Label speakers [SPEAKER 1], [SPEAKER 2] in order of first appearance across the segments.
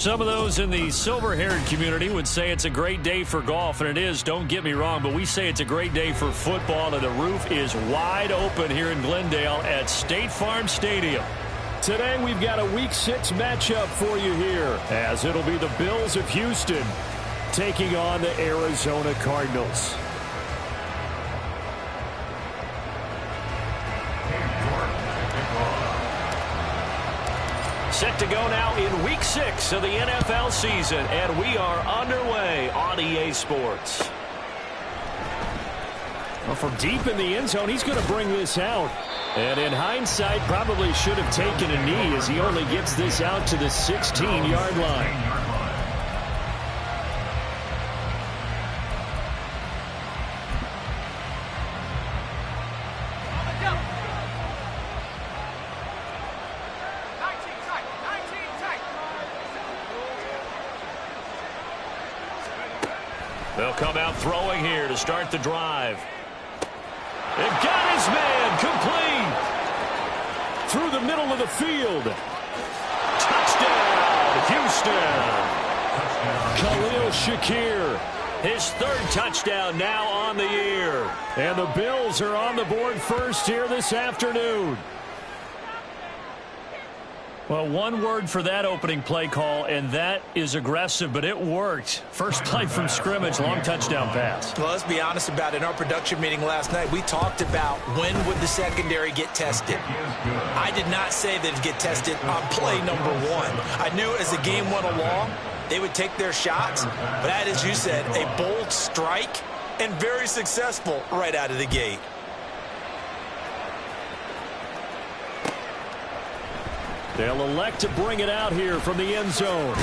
[SPEAKER 1] Some of those in the silver-haired community would say it's a great day for golf, and it is, don't get me wrong, but we say it's a great day for football, and the roof is wide open here in Glendale at State Farm Stadium.
[SPEAKER 2] Today we've got a Week 6 matchup for you here, as it'll be the Bills of Houston taking on the Arizona Cardinals.
[SPEAKER 1] Set to go now in Week 6 of the NFL season, and we are underway on EA Sports.
[SPEAKER 2] Well, from deep in the end zone, he's going to bring this out. And in hindsight, probably should have taken a knee as he only gets this out to the 16-yard line.
[SPEAKER 1] They'll come out throwing here to start the drive. They've got his man complete.
[SPEAKER 2] Through the middle of the field.
[SPEAKER 1] Touchdown, Houston.
[SPEAKER 2] Khalil Shakir.
[SPEAKER 1] His third touchdown now on the year.
[SPEAKER 2] And the Bills are on the board first here this afternoon.
[SPEAKER 1] Well, one word for that opening play call, and that is aggressive, but it worked. First play from scrimmage, long touchdown pass.
[SPEAKER 3] Well, let's be honest about it. In our production meeting last night, we talked about when would the secondary get tested. I did not say they'd get tested on play number 1. I knew as the game went along, they would take their shots. But that, as you said, a bold strike and very successful right out of the gate.
[SPEAKER 2] They'll elect to bring it out here from the end zone.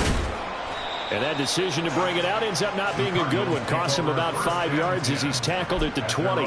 [SPEAKER 2] And that decision to bring it out ends up not being a good one. Costs him about 5 yards as he's tackled at the 20.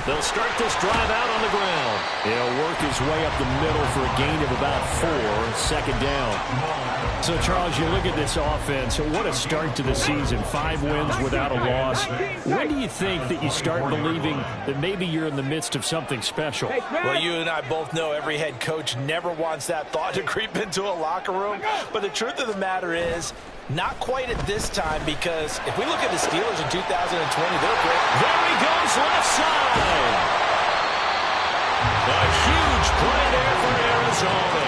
[SPEAKER 1] They'll start this drive out on the ground.
[SPEAKER 2] He'll work his way up the middle for a gain of about 4, second down. So, Charles, you look at this offense, what a start to the season. 5 wins without a loss. When do you think that you start believing that maybe you're in the midst of something special?
[SPEAKER 3] Well, you and I both know every head coach never wants that thought to creep into a locker room. But the truth of the matter is, not quite at this time, because if we look at the Steelers in 2020, they're great.
[SPEAKER 1] There he goes, left side. A huge play there for Arizona.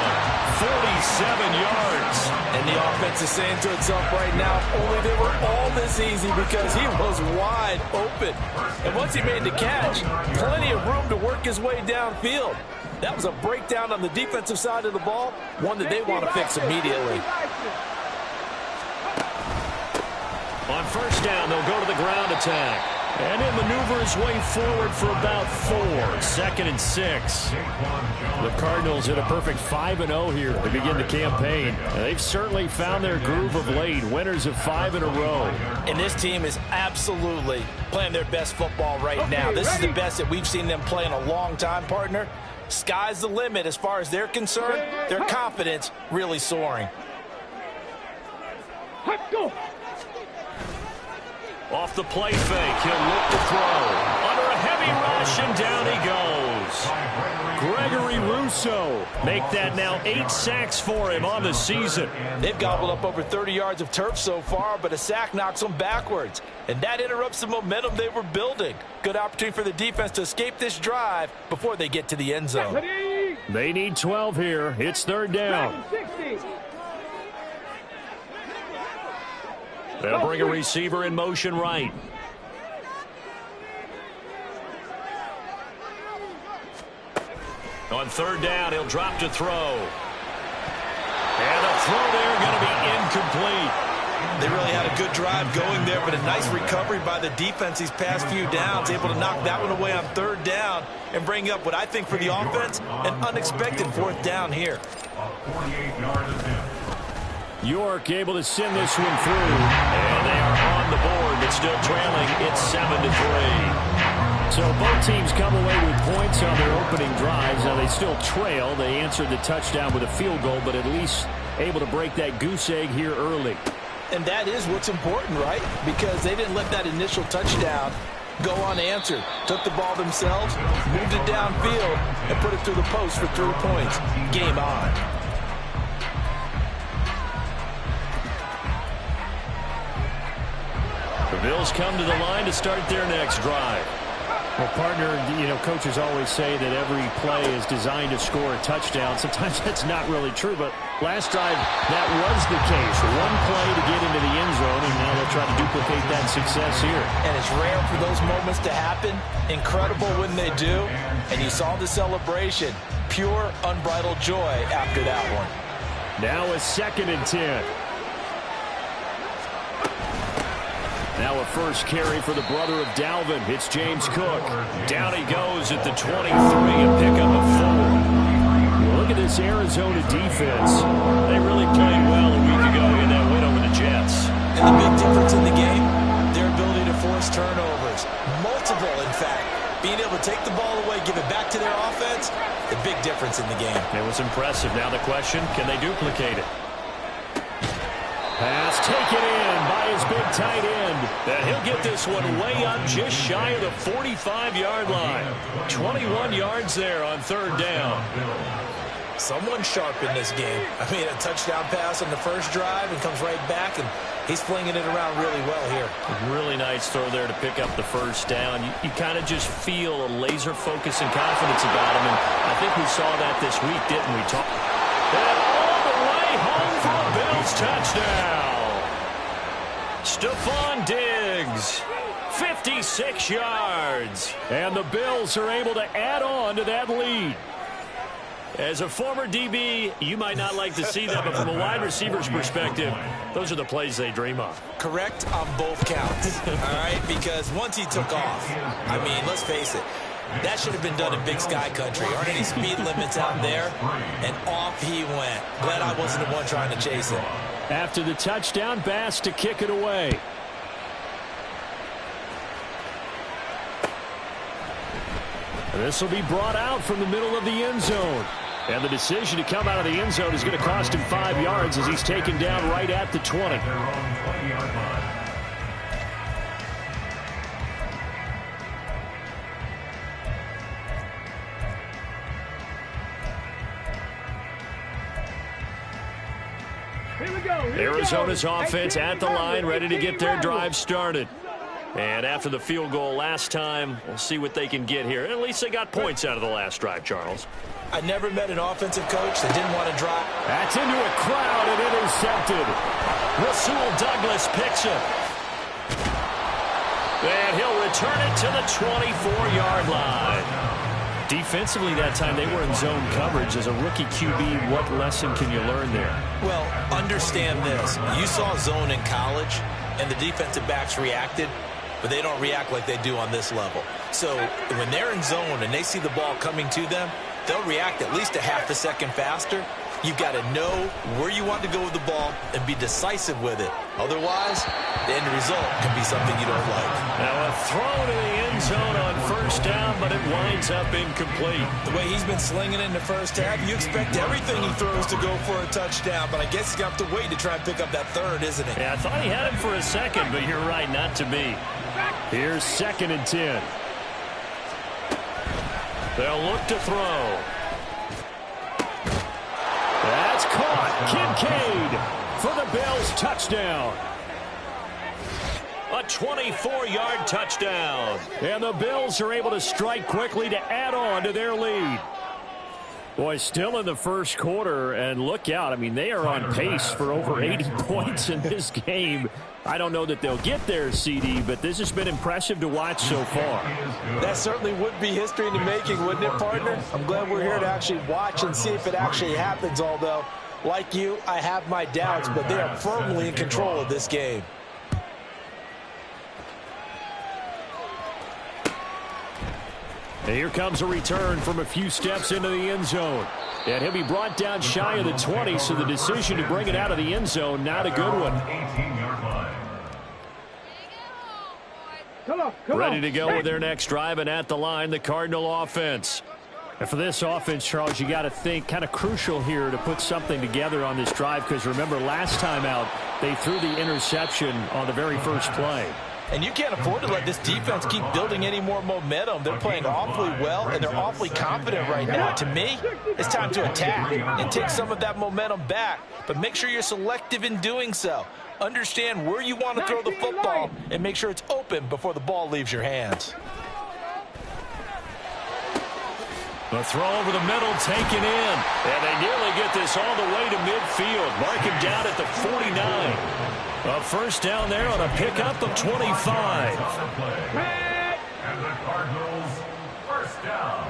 [SPEAKER 1] 47 yards.
[SPEAKER 3] And the offense is saying to itself right now, only they were all this easy because he was wide open. And once he made the catch, plenty of room to work his way downfield. That was a breakdown on the defensive side of the ball, one that they want to fix immediately.
[SPEAKER 1] On first down, they'll go to the ground attack.
[SPEAKER 2] And he'll maneuver his way forward for about 4, second and 6. The Cardinals hit a perfect 5-0 here to begin the campaign. And they've certainly found their groove of late, winners of 5 in a row.
[SPEAKER 3] And this team is absolutely playing their best football right now. This is the best that we've seen them play in a long time, partner. Sky's the limit as far as they're concerned. Their confidence really soaring.
[SPEAKER 2] Go.
[SPEAKER 1] Off the play fake, he'll look to throw. Under a heavy rush, and down he goes.
[SPEAKER 2] Gregory Rousseau. Make that now 8 sacks for him on the season.
[SPEAKER 3] They've gobbled up over 30 yards of turf so far, but a sack knocks them backwards. And that interrupts the momentum they were building. Good opportunity for the defense to escape this drive before they get to the end zone.
[SPEAKER 2] They need 12 here. It's third down.
[SPEAKER 1] They'll bring a receiver in motion right. On third down, he'll drop to throw. And the throw there going to be incomplete.
[SPEAKER 3] They really had a good drive going there, but a nice recovery by the defense these past few downs, able to knock that one away on third down and bring up what I think for the offense, an unexpected 4th down here.
[SPEAKER 2] York able to send this one through.
[SPEAKER 1] And they are on the board, but still trailing. It's 7-3.
[SPEAKER 2] So both teams come away with points on their opening drives. Now they still trail. They answered the touchdown with a field goal, but at least able to break that goose egg here early.
[SPEAKER 3] And that is what's important, right? Because they didn't let that initial touchdown go unanswered. Took the ball themselves, moved it downfield, and put it through the post for 3 points. Game on.
[SPEAKER 1] The Bills come to the line to start their next drive.
[SPEAKER 2] Well, partner, coaches always say that every play is designed to score a touchdown. Sometimes that's not really true, but last drive, that was the case. One play to get into the end zone, and now they'll try to duplicate that success here.
[SPEAKER 3] And it's rare for those moments to happen. Incredible when they do. And you saw the celebration. Pure, unbridled joy after that one.
[SPEAKER 2] Now a 2nd and 10. Now a first carry for the brother of Dalvin. It's James Cook.
[SPEAKER 1] Down he goes at the 23, a pickup of 4.
[SPEAKER 2] Look at this Arizona defense.
[SPEAKER 1] They really played well a week ago in that win over the Jets.
[SPEAKER 3] And the big difference in the game, their ability to force turnovers. Multiple, in fact. Being able to take the ball away, give it back to their offense, the big difference in the game.
[SPEAKER 1] It was impressive. Now the question, can they duplicate it?
[SPEAKER 2] Pass taken in by his big tight end.
[SPEAKER 1] And he'll get this one way up just shy of the 45-yard line. 21 yards there on 3rd down.
[SPEAKER 3] Someone sharp in this game. I mean, a touchdown pass on the first drive and comes right back, and he's flinging it around really well here.
[SPEAKER 1] Really nice throw there to pick up the first down. You kind of just feel a laser focus and confidence about him, and I think we saw that this week, didn't we? And all the way home for a Bills touchdown. Stephon Diggs, 56 yards.
[SPEAKER 2] And the Bills are able to add on to that lead.
[SPEAKER 1] As a former DB, you might not like to see that, but from a wide receiver's perspective, those are the plays they dream of.
[SPEAKER 3] Correct on both counts, all right? Because once he took off, I mean, let's face it, that should have been done in Big Sky Country. Aren't any speed limits out there? And off he went. Glad I wasn't the one trying to chase him.
[SPEAKER 2] After the touchdown, Bass to kick it away. This will be brought out from the middle of the end zone. And the decision to come out of the end zone is going to cost him 5 yards as he's taken down right at the 20.
[SPEAKER 1] Arizona's offense at the line, ready to get their drive started. And after the field goal last time, we'll see what they can get here. At least they got points out of the last drive, Charles.
[SPEAKER 3] I never met an offensive coach that didn't want to drive.
[SPEAKER 2] That's into a crowd and intercepted.
[SPEAKER 1] Rasul Douglas picks it. And he'll return it to the 24-yard line. Defensively that time, they were in zone coverage. As a rookie QB, what lesson can you learn there?
[SPEAKER 3] Well, understand this. You saw zone in college, and the defensive backs reacted, but they don't react like they do on this level. So when they're in zone and they see the ball coming to them, they'll react at least a half a second faster. You've got to know where you want to go with the ball and be decisive with it. Otherwise, the end result can be something you don't like.
[SPEAKER 1] Now a throw to the end zone on first down, but it winds up incomplete.
[SPEAKER 3] The way he's been slinging it in the first half, you expect everything he throws to go for a touchdown, but I guess he's going to have to wait to try and pick up that third, isn't he?
[SPEAKER 1] Yeah, I thought he had him for a second, but you're right, not to me.
[SPEAKER 2] Here's 2nd and 10.
[SPEAKER 1] They'll look to throw.
[SPEAKER 2] That's caught. Kincaid for the Bills touchdown.
[SPEAKER 1] A 24-yard touchdown.
[SPEAKER 2] And the Bills are able to strike quickly to add on to their lead. Boy, still in the first quarter, and look out. I mean, they are on pace for over 80 points in this game. I don't know that they'll get there, CD, but this has been impressive to watch so far.
[SPEAKER 3] That certainly would be history in the making, wouldn't it, partner? I'm glad we're here to actually watch and see if it actually happens, although, like you, I have my doubts, but they are firmly in control of this game.
[SPEAKER 2] And here comes a return from a few steps into the end zone. And he'll be brought down shy of the 20, so the decision to bring it out of the end zone, not a good one.
[SPEAKER 1] Ready to go with their next drive, and at the line, the Cardinal offense.
[SPEAKER 2] And for this offense, Charles, you got to think kind of crucial here to put something together on this drive, because remember last time out, they threw the interception on the very first play.
[SPEAKER 3] And you can't afford to let this defense keep building any more momentum. They're playing awfully well, and they're awfully confident right now. To me, it's time to attack and take some of that momentum back. But make sure you're selective in doing so. Understand where you want to throw the football and make sure it's open before the ball leaves your hands.
[SPEAKER 1] The throw over the middle taken in. And they nearly get this all the way to midfield. Mark him down at the 49. A first down there on a pickup of 25.
[SPEAKER 4] And the Cardinals, first down.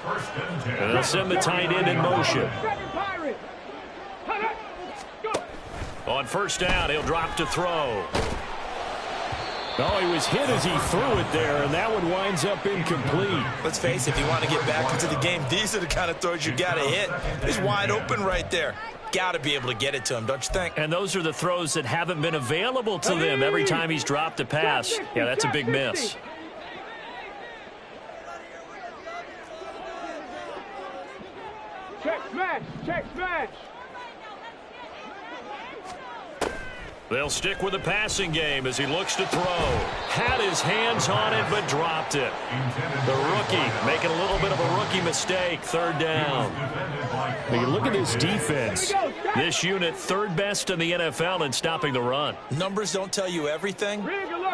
[SPEAKER 4] First and 10.
[SPEAKER 1] And they'll send the tight end in motion. On first down, he'll drop to throw.
[SPEAKER 2] Oh, he was hit as he threw it there, and that one winds up incomplete.
[SPEAKER 3] Let's face it, if you want to get back into the game, these are the kind of throws you got to hit. He's wide open right there. Got to be able to get it to him, don't you think?
[SPEAKER 1] And those are the throws that haven't been available to them every time he's dropped a pass. Yeah, that's a big miss.
[SPEAKER 5] Check smash, check smash.
[SPEAKER 1] They'll stick with the passing game as he looks to throw. Had his hands on it, but dropped it. The rookie making a little bit of a rookie mistake. Third down.
[SPEAKER 2] When you look at this defense,
[SPEAKER 1] this unit third best in the NFL in stopping the run.
[SPEAKER 3] Numbers don't tell you everything,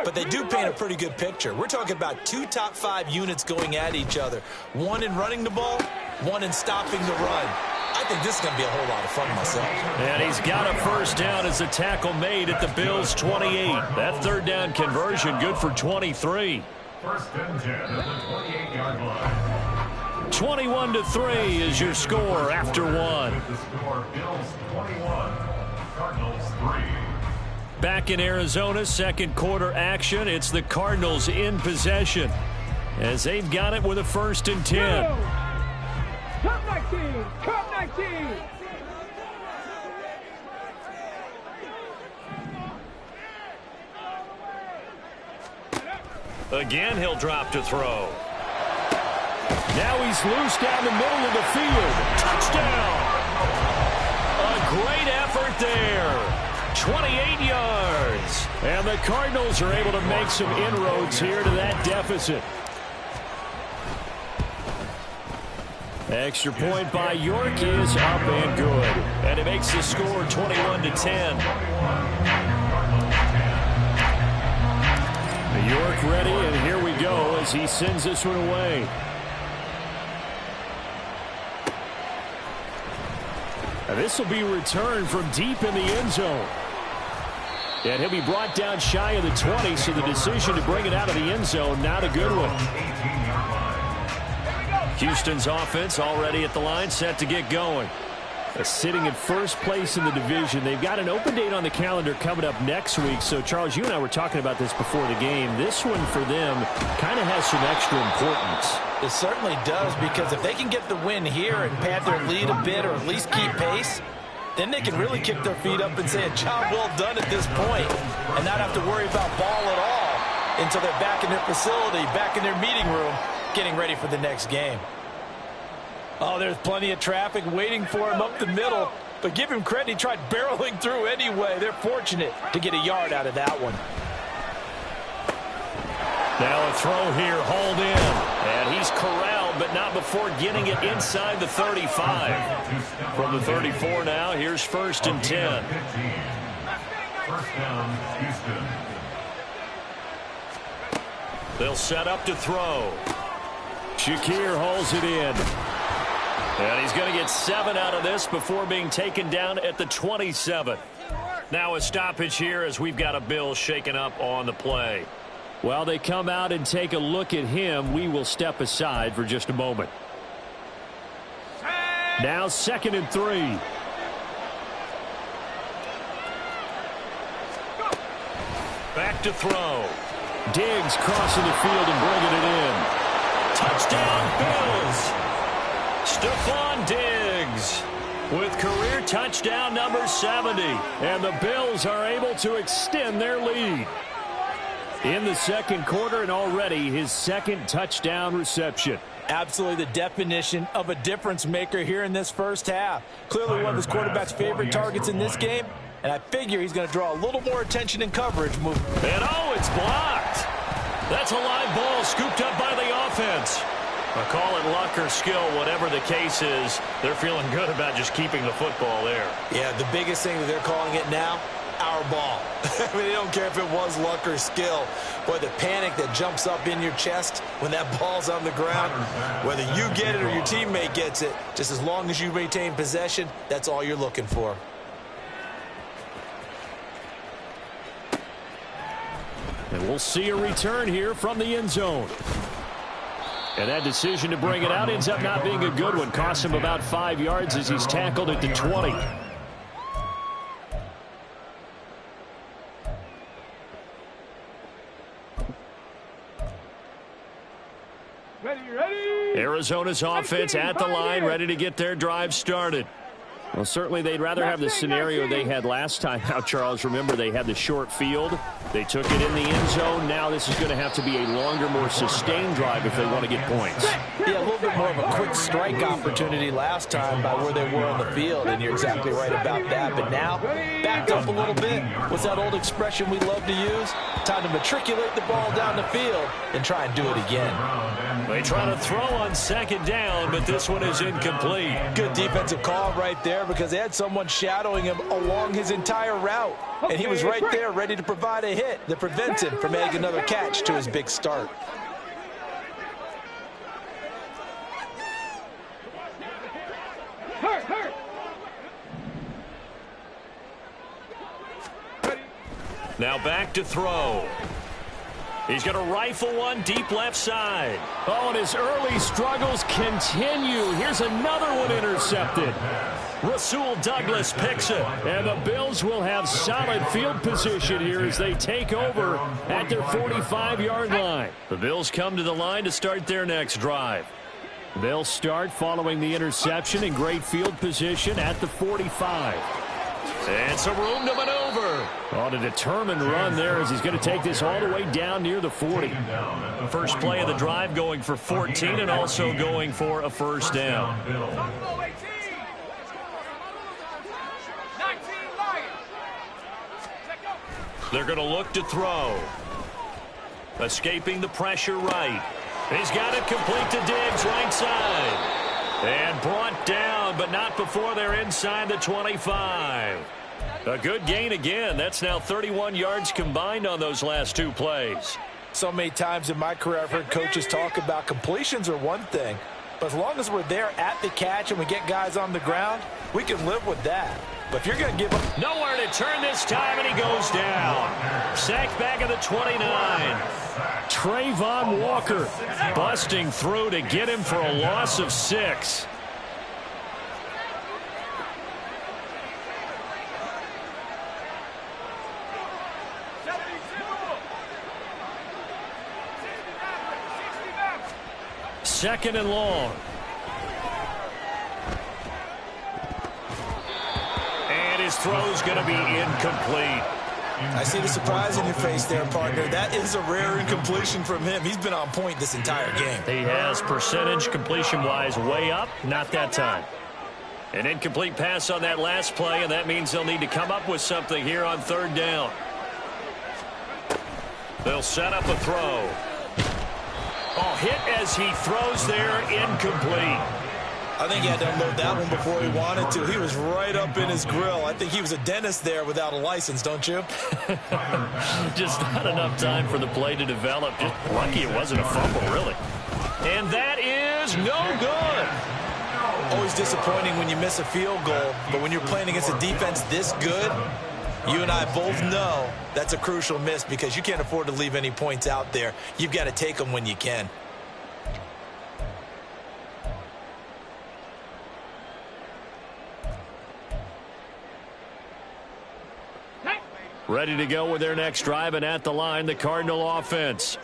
[SPEAKER 3] but they do paint a pretty good picture. We're talking about 2 top 5 units going at each other. One in running the ball, one in stopping the run. I think this is going to be a whole lot of fun myself.
[SPEAKER 1] And he's got a first down as the tackle made at the Bills' 28. That third down conversion good for 23.
[SPEAKER 4] First and 10 at the 28-yard line.
[SPEAKER 1] 21-3 is your score after one.
[SPEAKER 4] The score, Bills 21, Cardinals 3.
[SPEAKER 1] Back in Arizona, second quarter action. It's the Cardinals in possession as they've got it with a first and 10.
[SPEAKER 5] Come 19, come 19.
[SPEAKER 1] Again, he'll drop to throw. Now he's loose down the middle of the field. Touchdown! A great effort there. 28 yards.
[SPEAKER 2] And the Cardinals are able to make some inroads here to that deficit. Extra point by York is up and good.
[SPEAKER 1] And it makes the score 21-10.
[SPEAKER 2] York ready, and here we go as he sends this one away. And this will be returned from deep in the end zone. And he'll be brought down shy of the 20, so the decision to bring it out of the end zone, not a good one.
[SPEAKER 1] Houston's offense already at the line, set to get going.
[SPEAKER 2] Sitting in first place in the division. They've got an open date on the calendar coming up next week. So, Charles, you and I were talking about this before the game. This one for them kind of has some extra importance.
[SPEAKER 3] It certainly does, because if they can get the win here and pad their lead a bit or at least keep pace, then they can really kick their feet up and say a job well done at this point and not have to worry about ball at all until they're back in their facility, back in their meeting room, getting ready for the next game. Oh, there's plenty of traffic waiting for him up the middle. But give him credit, he tried barreling through anyway. They're fortunate to get a yard out of that one.
[SPEAKER 1] Now a throw here, hauled in. And he's corralled, but not before getting it inside the 35. From the 34 now, here's first and 10.
[SPEAKER 4] First down, Houston.
[SPEAKER 1] They'll set up to throw.
[SPEAKER 2] Shakir hauls it in.
[SPEAKER 1] And he's going to get 7 out of this before being taken down at the 27. Now a stoppage here as we've got a Bill shaken up on the play.
[SPEAKER 2] While they come out and take a look at him, we will step aside for just a moment. Now 2nd and 3.
[SPEAKER 1] Back to throw.
[SPEAKER 2] Diggs crossing the field and bringing it in.
[SPEAKER 1] Touchdown, Bills. Stephon Diggs with career touchdown number 70.
[SPEAKER 2] And the Bills are able to extend their lead. In the second quarter, and already his second touchdown reception.
[SPEAKER 3] Absolutely the definition of a difference maker here in this first half. Clearly one of his quarterback's favorite targets in this game, and I figure he's going to draw a little more attention and coverage moving.
[SPEAKER 1] And oh, it's blocked. That's a live ball scooped up by the offense. I call it luck or skill, whatever the case is. They're feeling good about just keeping the football there.
[SPEAKER 3] Yeah, the biggest thing that they're calling it now, our ball. I mean, they don't care if it was luck or skill. Boy, the panic that jumps up in your chest when that ball's on the ground, whether you get it or your teammate gets it, just as long as you maintain possession, that's all you're looking for.
[SPEAKER 2] And we'll see a return here from the end zone. And that decision to bring it out ends up not being a good one. Cost him about 5 yards as he's tackled at the 20.
[SPEAKER 5] Ready.
[SPEAKER 1] Arizona's offense at the line, ready to get their drive started.
[SPEAKER 2] Well, certainly they'd rather have the scenario they had last time out, Charles. Remember, they had the short field. They took it in the end zone. Now this is going to have to be a longer, more sustained drive if they want to get points.
[SPEAKER 3] Yeah, a little bit more of a quick strike opportunity last time by where they were on the field, and you're exactly right about that. But now, backed up a little bit. What's that old expression we love to use? Time to matriculate the ball down the field and try and do it again.
[SPEAKER 1] They try to throw on second down, but this one is incomplete.
[SPEAKER 3] Good defensive call right there because they had someone shadowing him along his entire route. And he was right there ready to provide a hit that prevents him from adding another catch to his big start.
[SPEAKER 5] Hurt.
[SPEAKER 1] Now back to throw. He's going to rifle one deep left side.
[SPEAKER 2] Oh, and his early struggles continue. Here's another one intercepted.
[SPEAKER 1] Rasul Douglas picks it.
[SPEAKER 2] And the Bills will have solid field position here as they take over at their 45-yard line.
[SPEAKER 1] The Bills come to the line to start their next drive.
[SPEAKER 2] They'll start following the interception in great field position at the 45.
[SPEAKER 1] And some room to maneuver.
[SPEAKER 2] On a determined run there as he's going to take this all the way down near the 40.
[SPEAKER 1] First play of the drive going for 14 and also going for a first down. They're going to look to throw. Escaping the pressure right. He's got it complete to Diggs right side. And brought down, but not before they're inside the 25. A good gain again. That's now 31 yards combined on those last two plays.
[SPEAKER 3] So many times in my career I've heard coaches talk about completions are one thing, but as long as we're there at the catch and we get guys on the ground, we can live with that. But if you're going to give up...
[SPEAKER 1] Nowhere to turn this time, and he goes down. Sacked back at the 29.
[SPEAKER 2] Trayvon Walker busting through to get him for a loss of 6. Second and long. And his throw's going to be incomplete.
[SPEAKER 3] I see the surprise in your face there, partner. That is a rare incompletion from him. He's been on point this entire game.
[SPEAKER 1] He has percentage completion-wise way up. Not that time. An incomplete pass on that last play, and that means they'll need to come up with something here on third down. They'll set up a throw. Oh, hit as he throws there, incomplete.
[SPEAKER 3] I think he had to unload that one before he wanted to. He was right up in his grill. I think he was a dentist there without a license, don't you?
[SPEAKER 1] Just not enough time for the play to develop. Just lucky it wasn't a fumble, really. And that is no good.
[SPEAKER 3] Always disappointing when you miss a field goal, but when you're playing against a defense this good, you and I both know that's a crucial miss because you can't afford to leave any points out there. You've got to take them when you can.
[SPEAKER 1] Ready to go with their next drive, and at the line, the Cardinal offense.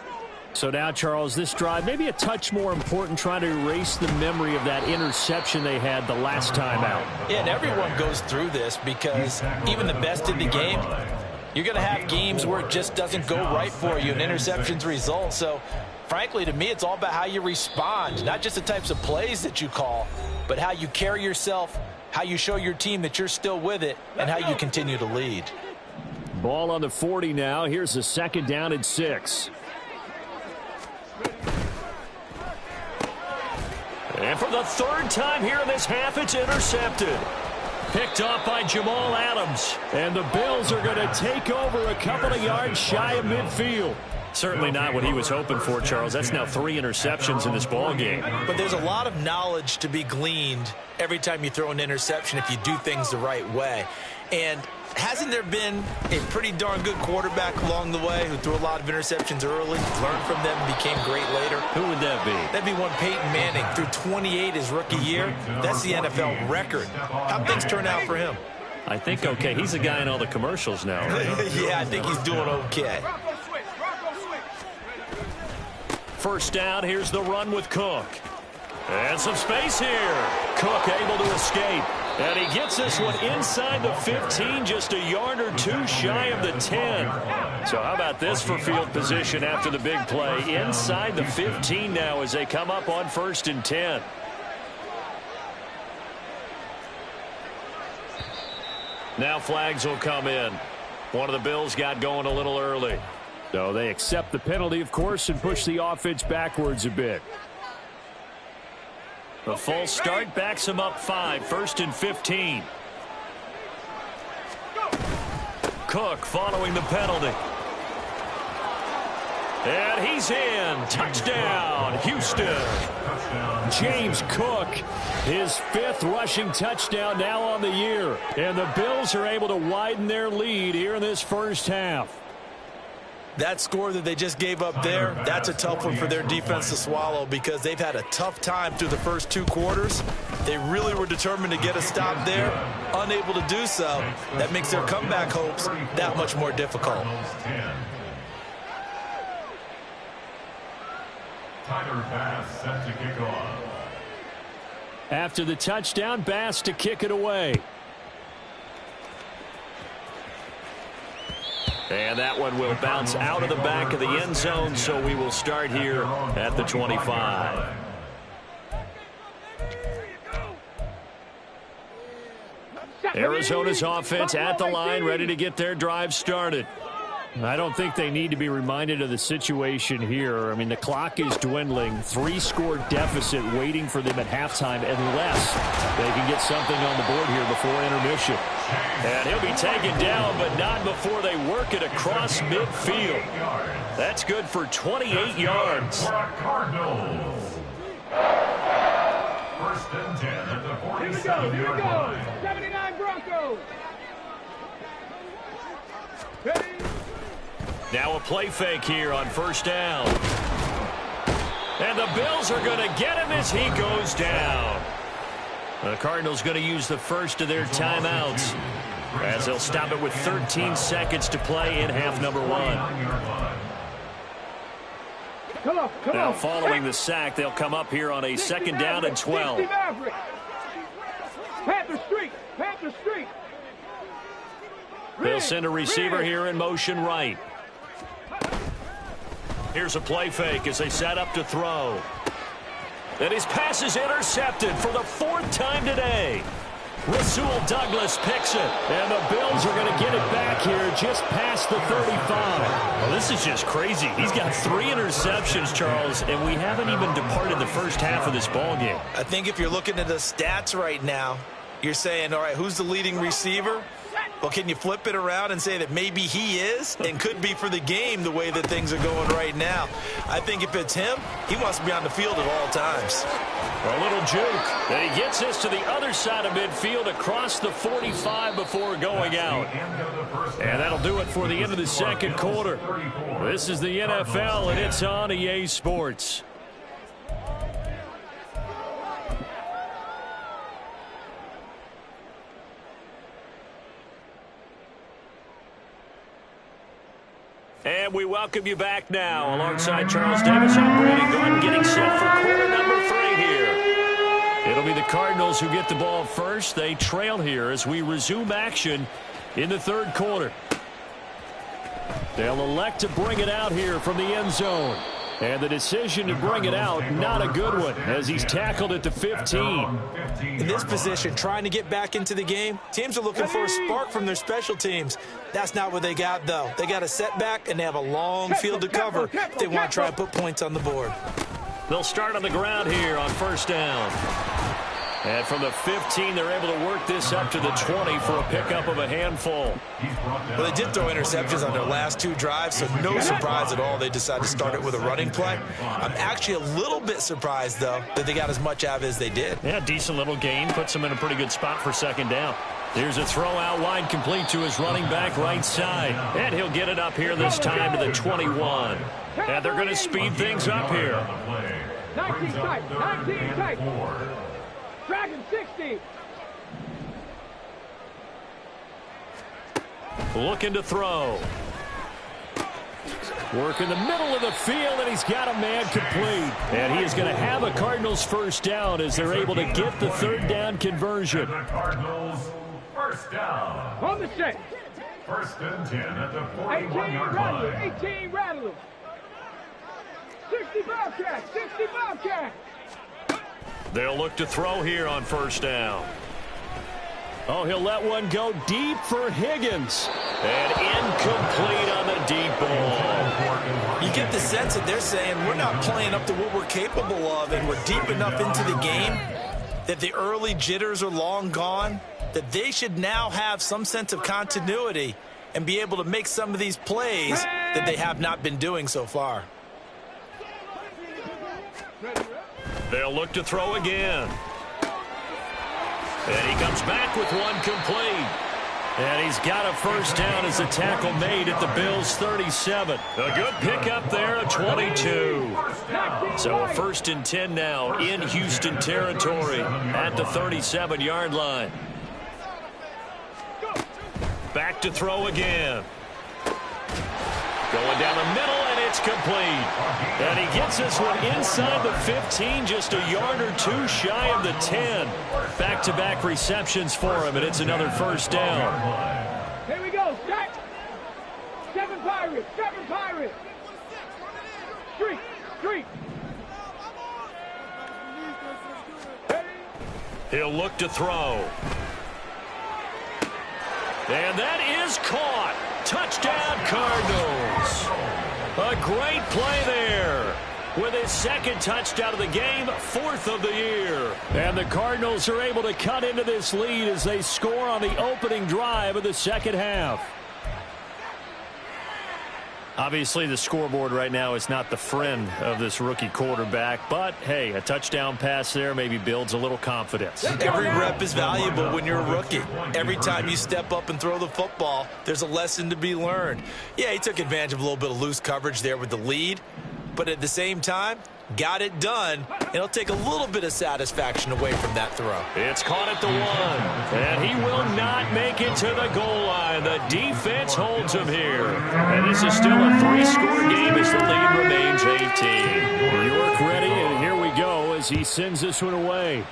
[SPEAKER 2] So now, Charles, this drive maybe a touch more important, trying to erase the memory of that interception they had the last time out.
[SPEAKER 3] Yeah, and everyone goes through this because even the best in the game, You're going to have games where it just doesn't go right for you and interceptions result. So, frankly, to me, it's all about how you respond, not just the types of plays that you call, but how you carry yourself, how you show your team that you're still with it, and how you continue to lead.
[SPEAKER 2] Ball on the 40 now. Here's a 2nd down and 6.
[SPEAKER 1] And for the 3rd time here in this half, it's intercepted. Picked off by Jamal Adams.
[SPEAKER 2] And the Bills are going to take over a couple of yards shy of midfield.
[SPEAKER 1] Certainly not what he was hoping for, Charles. That's now 3 interceptions in this ball game.
[SPEAKER 3] But there's a lot of knowledge to be gleaned every time you throw an interception if you do things the right way. And hasn't there been a pretty darn good quarterback along the way who threw a lot of interceptions early, learned from them, and became great later?
[SPEAKER 1] Who would that be?
[SPEAKER 3] That'd be one Peyton Manning. Threw 28 his rookie year. That's the NFL record. How'd things turn out for him?
[SPEAKER 1] I think okay. He's the guy in all the commercials now, right?
[SPEAKER 3] Yeah, I think he's doing okay.
[SPEAKER 1] 1st down, here's the run with Cook. And some space here. Cook able to escape. And he gets this one inside the 15, just a yard or 2 shy of the 10. So how about this for field position after the big play? Inside the 15 now as they come up on 1st and 10. Now flags will come in. One of the Bills got going a little early.
[SPEAKER 2] So they accept the penalty, of course, and push the offense backwards a bit.
[SPEAKER 1] The false start backs him up 5. 1st and 15. Cook following the penalty. And he's in. Touchdown, Houston.
[SPEAKER 2] James Cook, his 5th rushing touchdown now on the year. And the Bills are able to widen their lead here in this 1st half.
[SPEAKER 3] That score that they just gave up there, that's a tough one for their defense to swallow because they've had a tough time through the first 2 quarters. They really were determined to get a stop there, unable to do so. That makes their comeback hopes that much more difficult.
[SPEAKER 4] Tyler Bass set to kick off.
[SPEAKER 2] After the touchdown, Bass to kick it away.
[SPEAKER 1] And that one will bounce out of the back of the end zone, so we will start here at the 25. Arizona's offense at the line, ready to get their drive started.
[SPEAKER 2] I don't think they need to be reminded of the situation here. I mean, the clock is dwindling. 3-score deficit waiting for them at halftime unless they can get something on the board here before intermission.
[SPEAKER 1] And he'll be taken down, but not before they work it across midfield. That's good for 28 yards.
[SPEAKER 4] Cardinals. 1st and 10 at the 47-yard line.
[SPEAKER 5] 79 Broncos. Ready?
[SPEAKER 1] Now a play fake here on 1st down. And the Bills are going to get him as he goes down. The Cardinals going to use the first of their timeouts as they'll stop it with 13 seconds to play in half number 1. Now following the sack, they'll come up here on a 2nd down and 12.
[SPEAKER 5] Panther Street. Panther Street.
[SPEAKER 1] They'll send a receiver here in motion right. Here's a play fake as they set up to throw. And his pass is intercepted for the 4th time today. Rasul Douglas picks it.
[SPEAKER 2] And the Bills are going to get it back here just past the 35.
[SPEAKER 1] Well, this is just crazy. He's got 3 interceptions, Charles, and we haven't even departed the first half of this ball game.
[SPEAKER 3] I think if you're looking at the stats right now, you're saying, all right, who's the leading receiver? Well, can you flip it around and say that maybe he is and could be for the game the way that things are going right now? I think if it's him, he wants to be on the field at all times.
[SPEAKER 1] A little juke. And he gets this to the other side of midfield across the 45 before going out. And that'll do it for the end of the 2nd quarter. This is the NFL, and it's on EA Sports. And we welcome you back now. Alongside Charles Davis, I'm Brandon Gordon, getting set for quarter number 3 here. It'll be the Cardinals who get the ball first. They trail here as we resume action in the 3rd quarter.
[SPEAKER 2] They'll elect to bring it out here from the end zone. And the decision to bring it out, not a good one, as he's tackled at the 15.
[SPEAKER 3] In this position, trying to get back into the game, teams are looking for a spark from their special teams. That's not what they got, though. They got a setback, and they have a long field to cover if they want to try and put points on the board.
[SPEAKER 1] They'll start on the ground here on first down. And from the 15, they're able to work this up to the 20 for a pickup of a handful.
[SPEAKER 3] Well, they did throw interceptions on their last 2 drives, so no surprise at all they decided to start it with a running play. I'm actually a little bit surprised, though, that they got as much out of it as they did.
[SPEAKER 1] Yeah, decent little gain. Puts them in a pretty good spot for second down. Here's a throw out wide, complete to his running back right side. And he'll get it up here this time to the 21. And they're going to speed things up here.
[SPEAKER 5] 19 tight, 19 tight. Dragon 60.
[SPEAKER 1] Looking to throw.
[SPEAKER 2] Work in the middle of the field, and he's got a man complete. And he is going to have a Cardinals first down as they're able to get the third down conversion.
[SPEAKER 4] The Cardinals first down.
[SPEAKER 5] On the set.
[SPEAKER 4] First and 10 at the
[SPEAKER 5] 18
[SPEAKER 4] 41-yard
[SPEAKER 5] Rattler,
[SPEAKER 4] line.
[SPEAKER 5] 18 Rattler. 60 Bobcat, 60 Bobcat.
[SPEAKER 1] They'll look to throw here on first down.
[SPEAKER 2] Oh, he'll let one go deep for Higgins.
[SPEAKER 1] And incomplete on the deep ball.
[SPEAKER 3] You get the sense that they're saying we're not playing up to what we're capable of, and we're deep enough into the game that the early jitters are long gone, that they should now have some sense of continuity and be able to make some of these plays that they have not been doing so far.
[SPEAKER 1] They'll look to throw again. And he comes back with one complete. And he's got a first down as the tackle made at the Bills' 37. A good pickup there at 22. So a first and 10 now in Houston territory at the 37-yard line. Back to throw again. Going down the middle, and it's complete. And he gets this one inside the 15, just a yard or two shy of the 10. Back-to-back receptions for him, and it's another first down.
[SPEAKER 5] Here we go, set. 7 Pirates, 7 Pirates. Street, street.
[SPEAKER 1] He'll look to throw. And that is caught. Touchdown, Cardinals. A great play there. With his second touchdown of the game, 4th of the year.
[SPEAKER 2] And the Cardinals are able to cut into this lead as they score on the opening drive of the second half.
[SPEAKER 1] Obviously, the scoreboard right now is not the friend of this rookie quarterback. But, hey, a touchdown pass there maybe builds a little confidence.
[SPEAKER 3] Every rep is valuable when you're a rookie. Every time you step up and throw the football, there's a lesson to be learned. Yeah, he took advantage of a little bit of loose coverage there with the lead. But at the same time, got it done. It'll take a little bit of satisfaction away from that throw.
[SPEAKER 1] It's caught at the 1. And he will not make it to the goal line. The defense holds him here. And this is still a 3-score game as the lead remains 18.
[SPEAKER 2] York ready, and here we go as he sends this one away.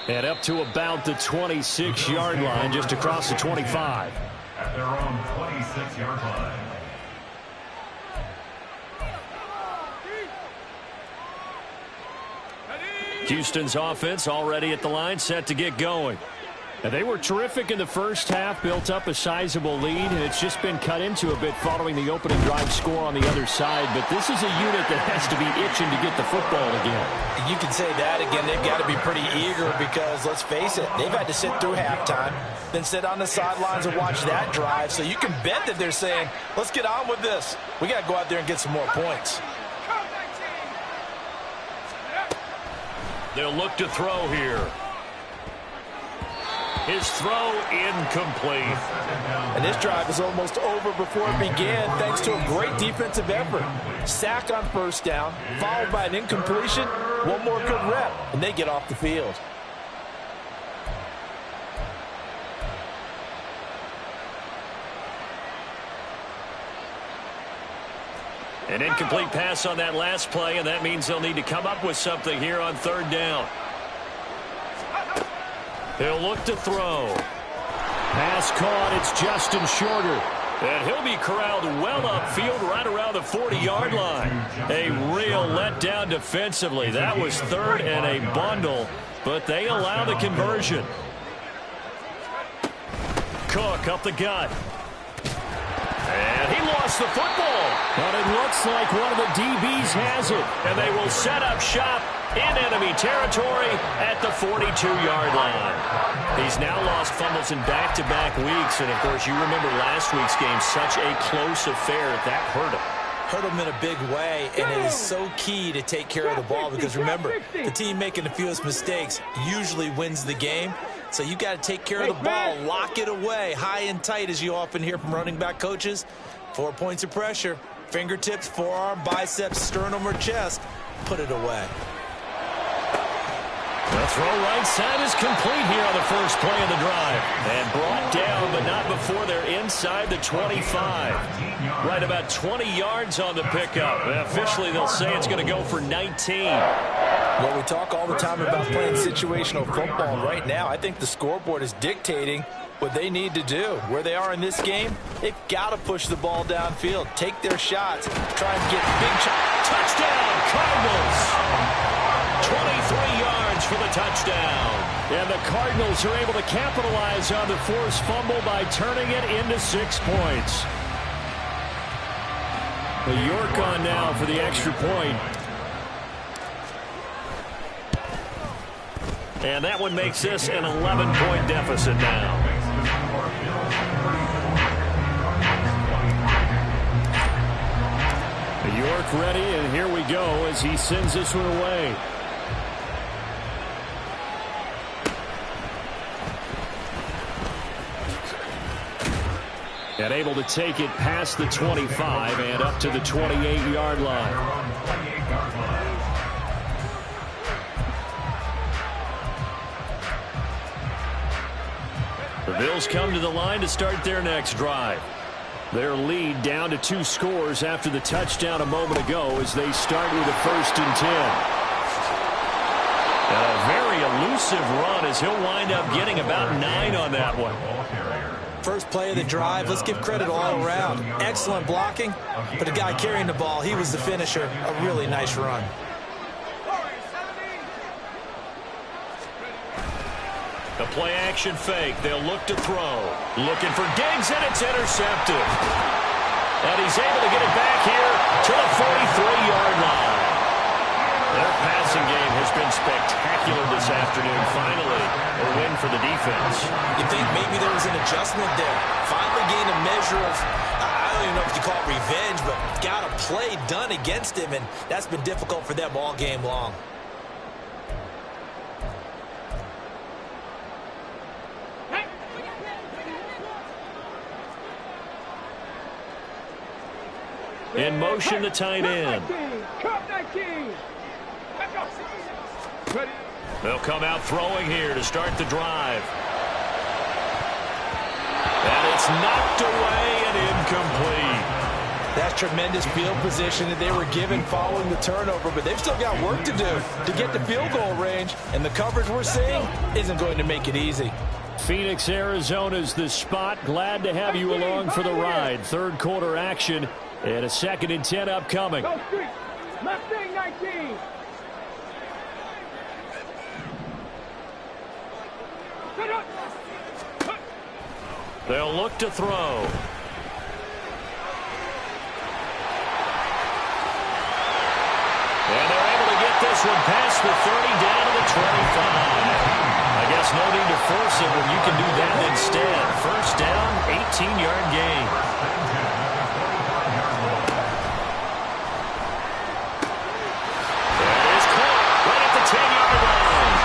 [SPEAKER 2] And up to about the 26-yard line, just across the 25.
[SPEAKER 4] At their own 26-yard line.
[SPEAKER 1] Houston's offense already at the line, set to get going.
[SPEAKER 2] And they were terrific in the first half, built up a sizable lead, and it's just been cut into a bit following the opening drive score on the other side. But this is a unit that has to be itching to get the football again.
[SPEAKER 3] You can say that again. They've got to be pretty eager because, let's face it, they've had to sit through halftime, then sit on the sidelines and watch that drive. So you can bet that they're saying, let's get on with this. We got to go out there and get some more points.
[SPEAKER 1] They'll look to throw here. His throw incomplete.
[SPEAKER 3] And this drive is almost over before it began thanks to a great defensive effort. Sack on first down, followed by an incompletion, one more good rep, and they get off the field.
[SPEAKER 1] An incomplete pass on that last play, and that means they'll need to come up with something here on third down. He'll look to throw.
[SPEAKER 2] Pass caught. It's Justin Shorter.
[SPEAKER 1] And he'll be corralled well upfield right around the 40-yard line. A real letdown defensively. That was third and a bundle, but they allow the conversion. Cook up the gut. And he lost the football.
[SPEAKER 2] But it looks like one of the DBs has it.
[SPEAKER 1] And they will set up shop in enemy territory at the 42-yard line. He's now lost fumbles in back-to-back weeks. And, of course, you remember last week's game, such a close affair. That hurt him.
[SPEAKER 3] Hurt him in a big way, and it is so key to take care of the ball because, remember, the team making the fewest mistakes usually wins the game. So you got to take care of the ball, lock it away, high and tight, as you often hear from running back coaches. 4 points of pressure, fingertips, forearm, biceps, sternum, or chest. Put it away.
[SPEAKER 1] The throw right side is complete here on the first play of the drive. And brought down, but not before they're inside the 25. Right about 20 yards on the pickup. Officially, they'll say it's going to go for 19.
[SPEAKER 3] Well, we talk all the time about playing situational football. Right now, I think the scoreboard is dictating what they need to do. Where they are in this game, they've got to push the ball downfield, take their shots, try and get big shots.
[SPEAKER 1] Touchdown, Cardinals! 23 yards for the touchdown.
[SPEAKER 2] And the Cardinals are able to capitalize on the forced fumble by turning it into 6 points. York on now for the extra point.
[SPEAKER 1] And that one makes this an 11-point deficit now.
[SPEAKER 2] York ready, and here we go as he sends this one away. And able to take it past the 25 and up to the 28-yard line.
[SPEAKER 1] The Bills come to the line to start their next drive.
[SPEAKER 2] Their lead down to 2 scores after the touchdown a moment ago as they start with a 1st and 10.
[SPEAKER 1] And a very elusive run as he'll wind up getting about 9 on that one.
[SPEAKER 3] First play of the drive, let's give credit all around. Excellent blocking, but the guy carrying the ball, he was the finisher. A really nice run.
[SPEAKER 1] The play action fake. They'll look to throw. Looking for Diggs, and it's intercepted. And he's able to get it back here to the 43-yard line. Their passing game has been spectacular this afternoon. Finally, a win for the defense.
[SPEAKER 3] You think maybe there was an adjustment there. Finally gained a measure of, I don't even know if you call it revenge, but got a play done against him, and that's been difficult for them all game long.
[SPEAKER 1] In motion, the tight end. They'll come out throwing here to start the drive. And it's knocked away and incomplete.
[SPEAKER 3] That's tremendous field position that they were given following the turnover, but they've still got work to do to get the field goal range, and the coverage we're seeing isn't going to make it easy.
[SPEAKER 2] Phoenix, Arizona's the spot. Glad to have you along for the ride. Third quarter action and a 2nd and 10 upcoming.
[SPEAKER 5] Go street. Left thing, 19.
[SPEAKER 1] They'll look to throw. And they're able to get this one past the 30 down to the 25. I guess no need to force it when you can do that instead. First down, 18-yard gain. That is caught right at the 10-yard line.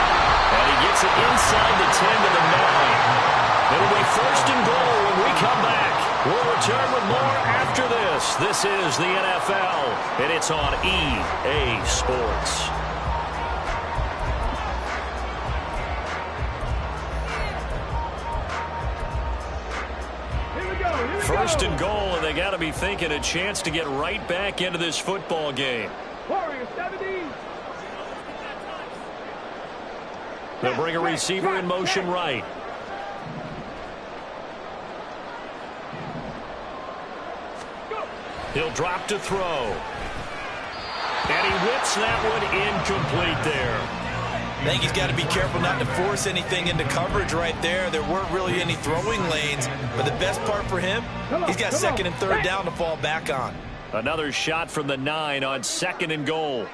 [SPEAKER 1] And he gets it inside the 10 to the 9. It'll be 1st and goal when we come back. We'll return with more after this. This is the NFL, and it's on EA Sports. First and goal, and they got to be thinking a chance to get right back into this football game.
[SPEAKER 5] Warriors 70.
[SPEAKER 1] They'll bring a receiver in motion right. He'll drop to throw. And he whips that one incomplete there.
[SPEAKER 3] I think he's got to be careful not to force anything into coverage right there. There weren't really any throwing lanes. But the best part for him, he's got second and third down to fall back on.
[SPEAKER 1] Another shot from the 9 on 2nd and goal.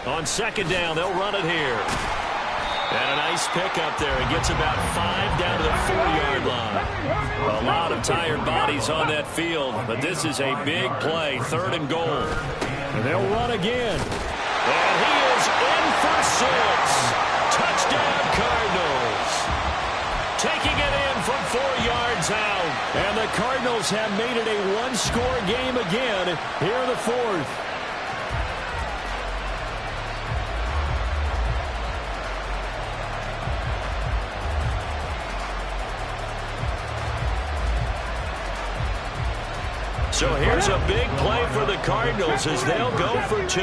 [SPEAKER 1] On 2nd down, they'll run it here. And a nice pickup there. He gets about 5 down to the 4-yard line. A lot of tired bodies on that field, but this is a big play, 3rd and goal.
[SPEAKER 2] And they'll run again.
[SPEAKER 1] And he is in for 6. Touchdown, Cardinals. Taking it in from 4 yards out.
[SPEAKER 2] And the Cardinals have made it a one-score game again here in the 4th.
[SPEAKER 1] So here's a big play for the Cardinals as they'll go for 2.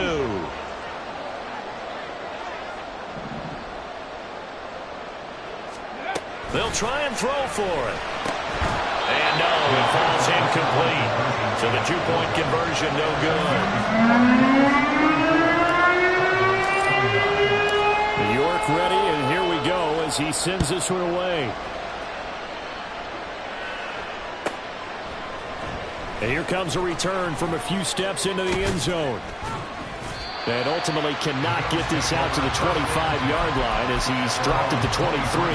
[SPEAKER 1] They'll try and throw for it. And no, it falls incomplete. So the 2-point conversion no good.
[SPEAKER 2] York ready, and here we go as he sends this one away. And here comes a return from a few steps into the end zone. And ultimately cannot get this out to the 25-yard line as he's dropped at the 23.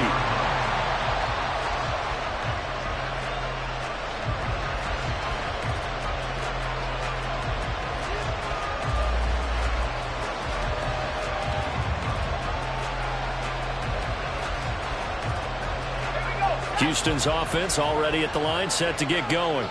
[SPEAKER 1] Houston's offense already at the line, set to get going.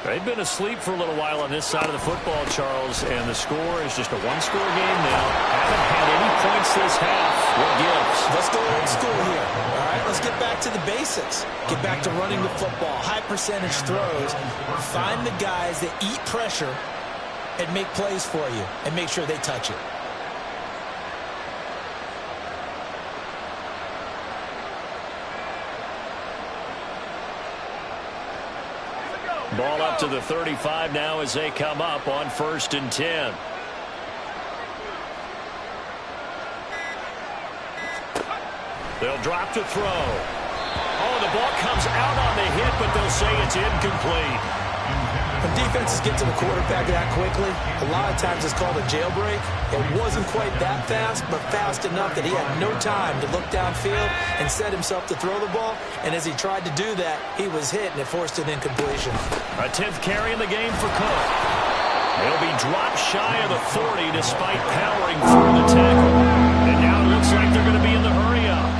[SPEAKER 1] They've been asleep for a little while on this side of the football, Charles, and the score is just a one-score game now. Haven't had any points this half. What gives?
[SPEAKER 3] Let's go old school here. All right, let's get back to the basics. Get back to running the football, high-percentage throws. Find the guys that eat pressure and make plays for you and make sure they touch it.
[SPEAKER 1] Ball up to the 35 now as they come up on 1st and 10. They'll drop to throw. Oh, the ball comes out on the hit, but they'll say it's incomplete.
[SPEAKER 3] When defenses get to the quarterback that quickly, a lot of times it's called a jailbreak. It wasn't quite that fast, but fast enough that he had no time to look downfield and set himself to throw the ball. And as he tried to do that, he was hit, and it forced an incompletion.
[SPEAKER 1] A 10th carry in the game for Cook. He'll be dropped shy of the 40 despite powering through the tackle. And now it looks like they're going to be in the hurry-up.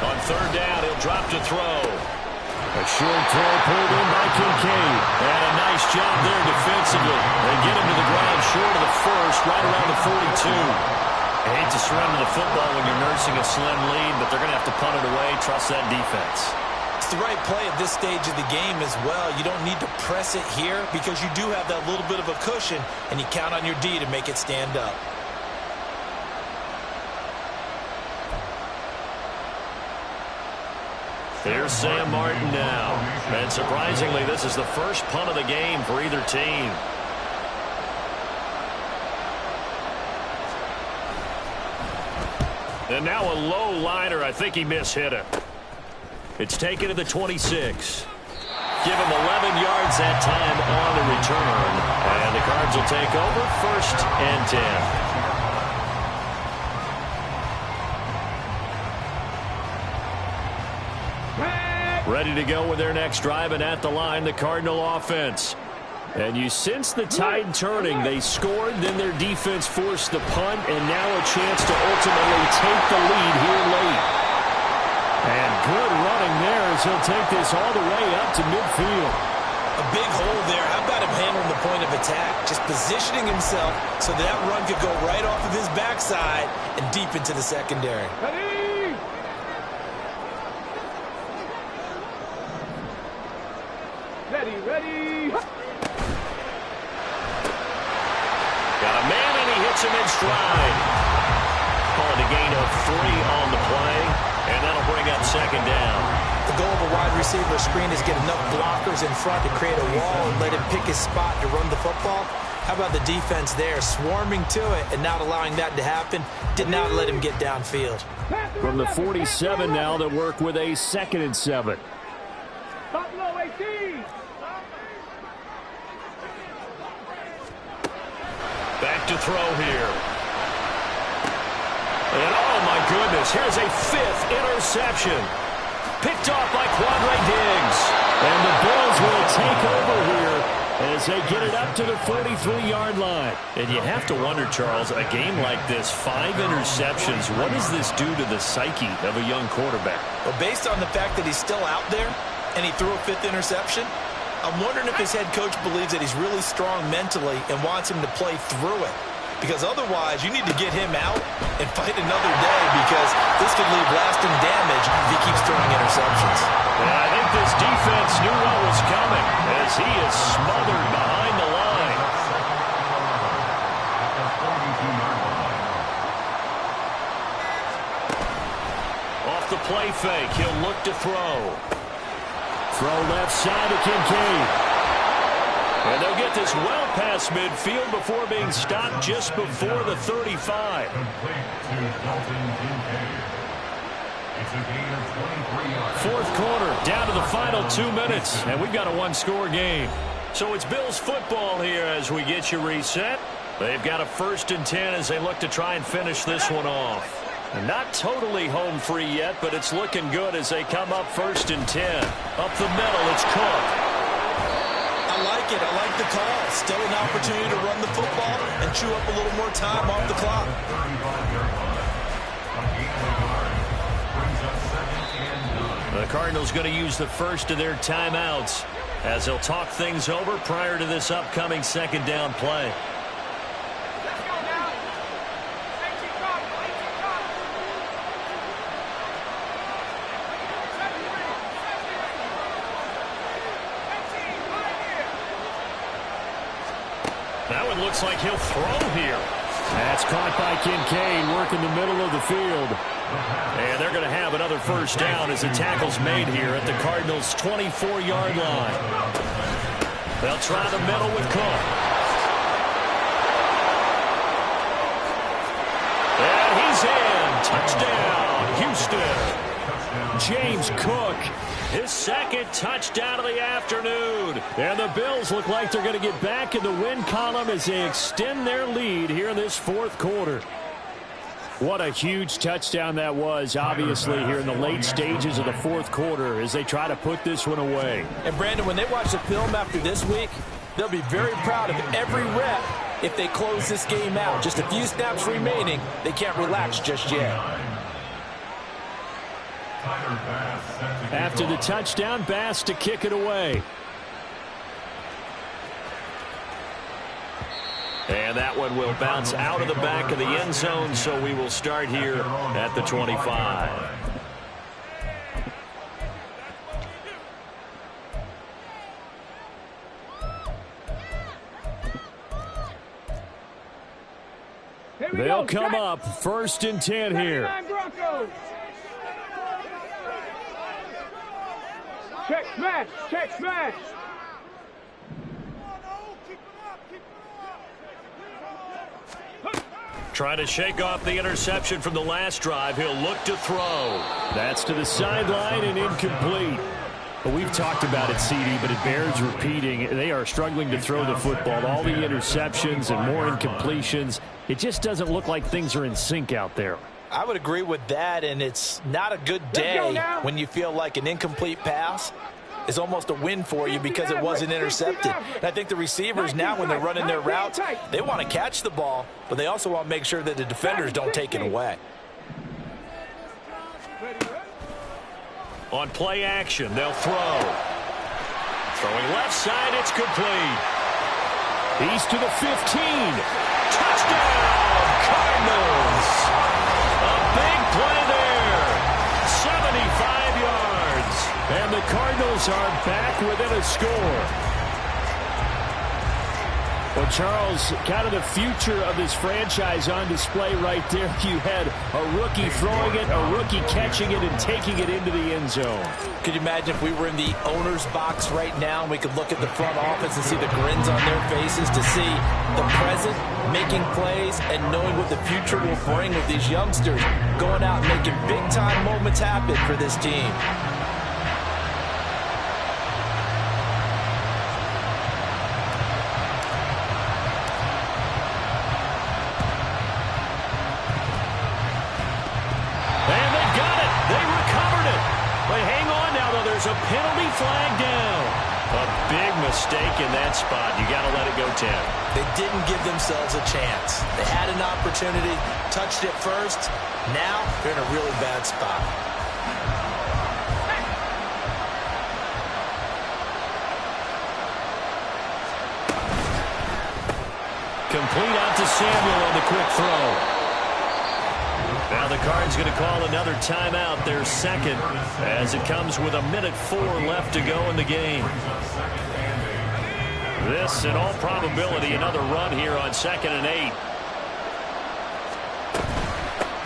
[SPEAKER 1] On 3rd down, he'll drop to throw.
[SPEAKER 2] A short throw pulled in by Kincaid.
[SPEAKER 1] And a nice job there defensively. They get him to the ground short of the 1st, right around the 42. I hate to surrender the football when you're nursing a slim lead, but they're going to have to punt it away. Trust that defense.
[SPEAKER 3] It's the right play at this stage of the game as well. You don't need to press it here because you do have that little bit of a cushion, and you count on your D to make it stand up.
[SPEAKER 1] Here's Sam Martin now. And surprisingly, this is the first punt of the game for either team. And now a low liner. I think he mishit it. It's taken to the 26. Give him 11 yards that time on the return. And the Cards will take over 1st and 10. Ready to go with their next drive, and at the line, the Cardinal offense. And you sense the tide turning. They scored, then their defense forced the punt, and now a chance to ultimately take the lead here late. And good running there as he'll take this all the way up to midfield.
[SPEAKER 3] A big hole there. How about him handling the point of attack? Just positioning himself so that run could go right off of his backside and deep into the secondary.
[SPEAKER 5] Ready, ready.
[SPEAKER 2] gets him in stride. Calling a gain of 3 on the play, and that'll bring up second down.
[SPEAKER 3] The goal of a wide receiver screen is get enough blockers in front to create a wall and let him pick his spot to run the football. How about the defense there, swarming to it and not allowing that to happen? Did not let him get downfield.
[SPEAKER 2] From the 47 now, they'll work with a 2nd and 7.
[SPEAKER 5] Buffalo 18.
[SPEAKER 1] Back to throw here. And oh my goodness, here's a 5th interception. Picked off by Quandre Diggs.
[SPEAKER 2] And the Bills will take over here as they get it up to the 43-yard line.
[SPEAKER 1] And you have to wonder, Charles, a game like this, 5 interceptions, what does this do to the psyche of a young quarterback?
[SPEAKER 3] Well, based on the fact that he's still out there and he threw a 5th interception, I'm wondering if his head coach believes that he's really strong mentally and wants him to play through it. Because otherwise, you need to get him out and fight another day, because this could leave lasting damage if he keeps throwing interceptions.
[SPEAKER 1] And I think this defense knew what was coming as he is smothered behind the line. Off the play fake, he'll look to throw.
[SPEAKER 2] Throw left side to Kincaid.
[SPEAKER 1] And they'll get this well past midfield before being stopped just before the 35. Fourth quarter, down to the final 2 minutes, and we've got a 1-score game. So it's Bills football here as we get you reset. They've got a 1st and 10 as they look to try and finish this one off. And not totally home free yet, but it's looking good as they come up 1st and 10. Up the middle, it's Cook.
[SPEAKER 3] I like it. I like the call. Still an opportunity to run the football and chew up a little more time off the clock.
[SPEAKER 1] The Cardinals going to use the first of their timeouts as they'll talk things over prior to this upcoming 2nd down play. That one looks like he'll throw here.
[SPEAKER 2] That's caught by Kincaid, working the middle of the field.
[SPEAKER 1] And they're going to have another 1st down as the tackle's made here at the Cardinals' 24-yard line. They'll try the middle with Cook. And he's in. Touchdown, Houston.
[SPEAKER 2] James Cook,
[SPEAKER 1] his 2nd touchdown of the afternoon.
[SPEAKER 2] And the Bills look like they're going to get back in the win column as they extend their lead here in this 4th quarter. What a huge touchdown that was, obviously, here in the late stages of the 4th quarter as they try to put this one away.
[SPEAKER 3] And, Brandon, when they watch the film after this week, they'll be very proud of every rep if they close this game out. Just a few snaps remaining. They can't relax just yet.
[SPEAKER 2] After the touchdown, Bass to kick it away.
[SPEAKER 1] And that one will bounce out of the back of the end zone, so we will start here at the 25.
[SPEAKER 2] They'll come up 1st and 10 here.
[SPEAKER 5] Check smash, check smash.
[SPEAKER 1] Trying to shake off the interception from the last drive. He'll look to throw.
[SPEAKER 2] That's to the sideline and incomplete. Well, we've talked about it, CD, but it bears repeating. They are struggling to throw the football. All the interceptions and more incompletions. It just doesn't look like things are in sync out there.
[SPEAKER 3] I would agree with that, and it's not a good day when you feel like an incomplete pass is almost a win for you because it wasn't intercepted. And I think the receivers now, when they're running their routes, they want to catch the ball, but they also want to make sure that the defenders don't take it away.
[SPEAKER 1] On play action, they'll throw. Throwing left side, it's complete.
[SPEAKER 2] He's to the 15.
[SPEAKER 1] Touchdown, Cardinals. A big play there. 75 yards.
[SPEAKER 2] And the Cardinals are back within a score. Well, Charles, kind of the future of this franchise on display right there. You had a rookie throwing it, a rookie catching it, and taking it into the end zone.
[SPEAKER 3] Could you imagine if we were in the owner's box right now and we could look at the front office and see the grins on their faces, to see the present making plays and knowing what the future will bring with these youngsters going out and making big-time moments happen for this team.
[SPEAKER 1] A penalty flag down. A big mistake in that spot. You got to let it go, Tim.
[SPEAKER 3] They didn't give themselves a chance. They had an opportunity, touched it first. Now they're in a really bad spot.
[SPEAKER 1] Complete out to Samuel on the quick throw. Now the Cards going to call another timeout, their second, as it comes with 1:04 left to go in the game. This, in all probability, another run here on 2nd and 8.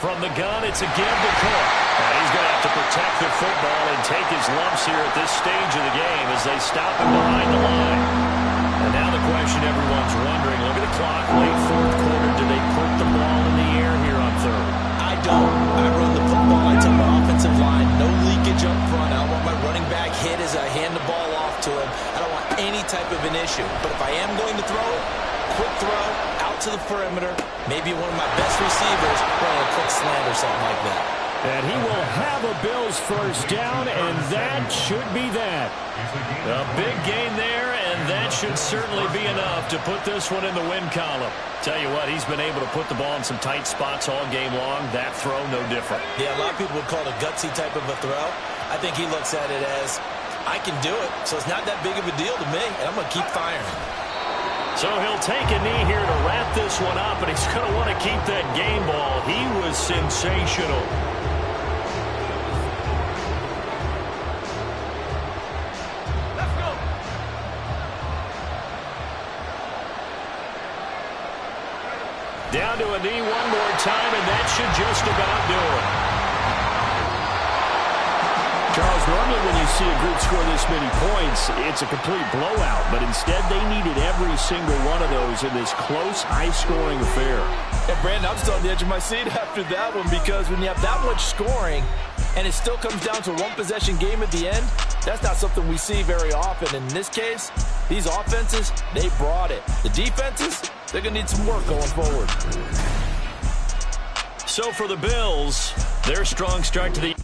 [SPEAKER 1] From the gun, it's again to Cook. And he's going to have to protect the football and take his lumps here at this stage of the game as they stop him behind the line. And now the question everyone's wondering, look at the clock, late 4th quarter, do they put the ball in the air here on 3rd?
[SPEAKER 3] I run the football. I tell my offensive line, no leakage up front. I don't want my running back hit as I hand the ball off to him. I don't want any type of an issue. But if I am going to throw it, quick throw, out to the perimeter, maybe one of my best receivers running a quick slant or something like that.
[SPEAKER 2] And he will have a Bills first down, and that should be that.
[SPEAKER 1] A big gain there, and that should certainly be enough to put this one in the win column. Tell you what, he's been able to put the ball in some tight spots all game long. That throw, no different.
[SPEAKER 3] Yeah, a lot of people would call it a gutsy type of a throw. I think he looks at it as, I can do it, so it's not that big of a deal to me, and I'm going to keep firing.
[SPEAKER 1] So he'll take a knee here to wrap this one up, and he's going to want to keep that game ball. He was sensational. Down to a knee one more time, and that should just about do it.
[SPEAKER 2] Charles, normally when you see a group score this many points, it's a complete blowout. But instead, they needed every single one of those in this close, high-scoring affair.
[SPEAKER 3] And Brandon, I'm still on the edge of my seat after that one, because when you have that much scoring and it still comes down to a one-possession game at the end, that's not something we see very often. In this case, these offenses, they brought it. The defenses, they're going to need some work going forward.
[SPEAKER 1] So for the Bills, their strong start to the